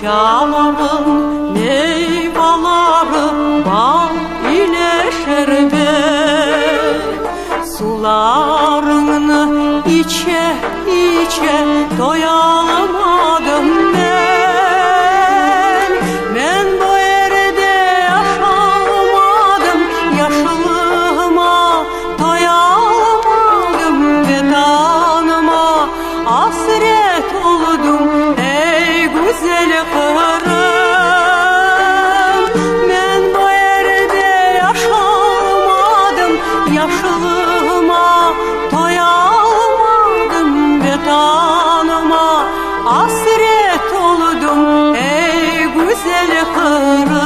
Yalanın meyveleri bal ile şerbet, sularını içe içe doyamadım ben. Ben bu yerde yaşamadım, yaşlılığıma doyamadım. Vedanıma hasret oldum ey güzel kırım. Ben bu yerde yaşamadım, yaşlılığıma doyamadım. Vedanıma hasret oldum ey güzel kırım.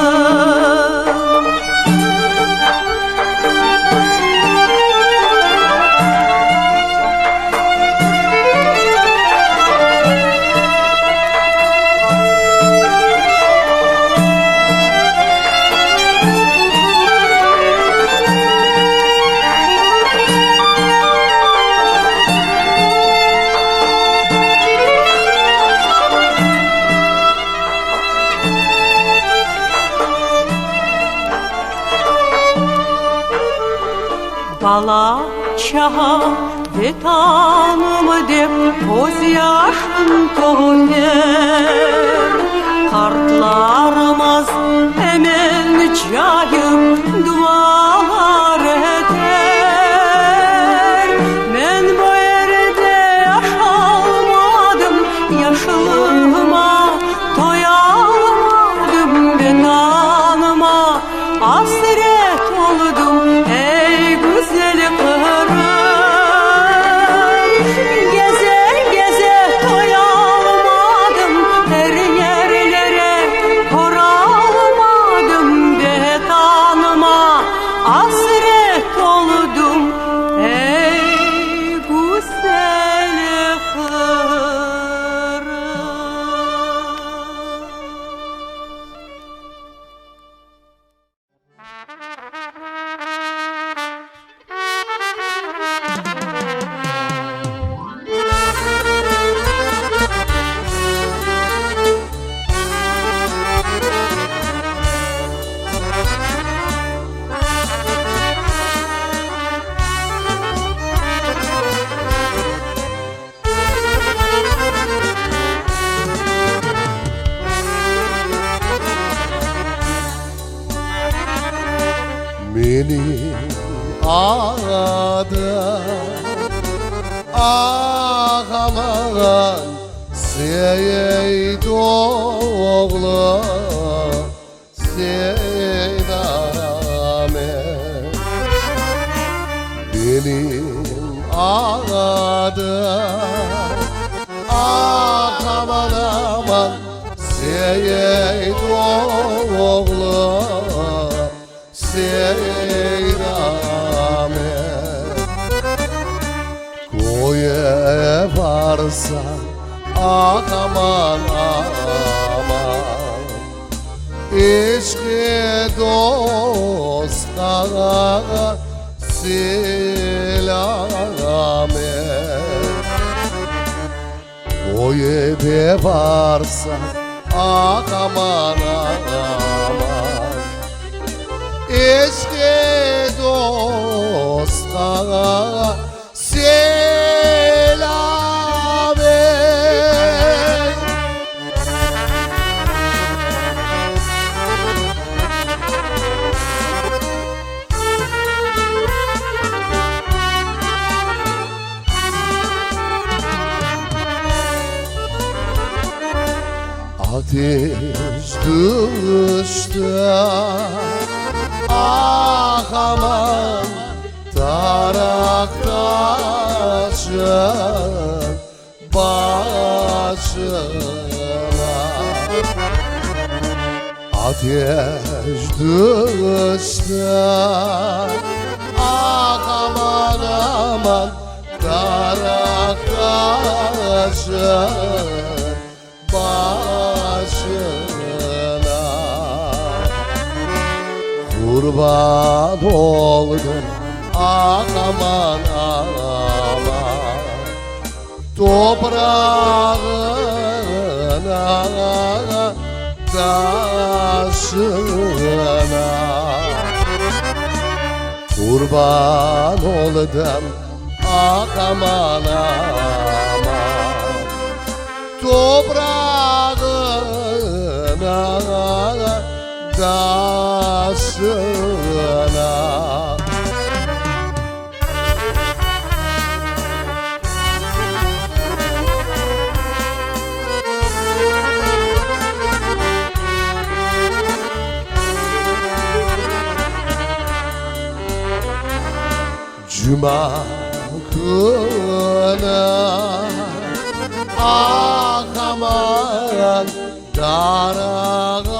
Bala çaha vetanımı dep göz yaşım toner. Kartlarımız hemen cayıp dualar eder. Ben bu yerde yaşamadım, yaşlılığıma doyamadım. Vedanıma hasret oldum ey güzel kırım. Geze geze doyamadım, her yerlere varamadım. Vetanıma hasret oldum ey güzel kırım. Benim adım Ağaman Seyit oğlu Seyit Ahmet. Benim adım Ağaman aman Seyit oğlu Seyit Ahmet. Koya varsan aman aman, eşke dosta selamet. Koya varsan aman aman, eşke dosta selamet. Ateş düştü ah aman tarak taşın başına. Ateş düştü ah aman aman tarak taşın başına. Kurban oldum ah aman aman, toprağına taşına kurban oldum ah aman aman toprağına taşına Cuma günü ah aman darağına